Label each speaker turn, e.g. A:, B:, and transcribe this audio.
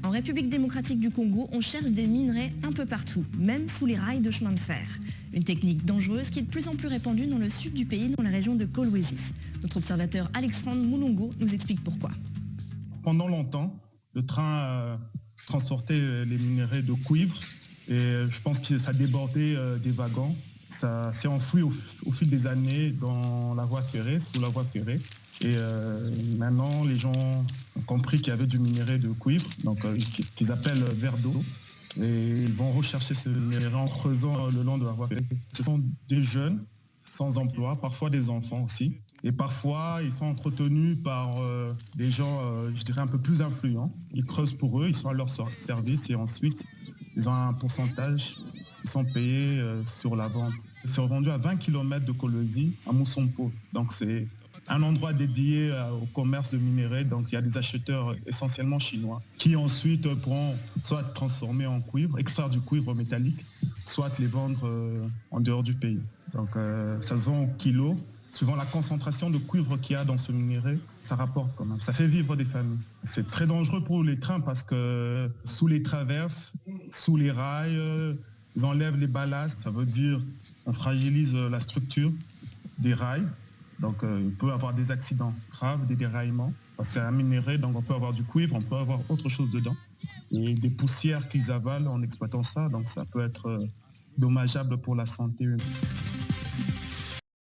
A: En République démocratique du Congo, on cherche des minerais un peu partout, même sous les rails de chemin de fer. Une technique dangereuse qui est de plus en plus répandue dans le sud du pays, dans la région de Kolwezi. Notre observateur Alexandre Moulongo nous explique pourquoi.
B: Pendant longtemps, le train transportait les minerais de cuivre et je pense que ça débordait des wagons. Ça s'est enfoui au fil des années dans la voie ferrée, sous la voie ferrée. Et maintenant, les gens ont compris qu'il y avait du minerai de cuivre, donc qu'ils appellent verre d'eau. Et ils vont rechercher ce minerai en creusant le long de la voie ferrée. Ce sont des jeunes sans emploi, parfois des enfants aussi. Et parfois, ils sont entretenus par des gens, je dirais, un peu plus influents. Ils creusent pour eux, ils sont à leur service et ensuite, ils ont un pourcentage. Ils sont payés sur la vente. C'est revendu à 20 km de Kolwezi, à Moussompo. Donc c'est un endroit dédié au commerce de minerais. Donc il y a des acheteurs essentiellement chinois qui ensuite pourront soit transformer en cuivre, extraire du cuivre métallique, soit les vendre en dehors du pays. Donc ça se vend au kilo. Suivant la concentration de cuivre qu'il y a dans ce minerai, ça rapporte quand même. Ça fait vivre des familles. C'est très dangereux pour les trains parce que sous les traverses, sous les rails, ils enlèvent les ballasts. Ça veut dire on fragilise la structure des rails. Donc il peut y avoir des accidents graves, des déraillements. C'est un minerai, donc on peut avoir du cuivre, on peut avoir autre chose dedans. Et des poussières qu'ils avalent en exploitant ça, donc ça peut être dommageable pour la santé humaine.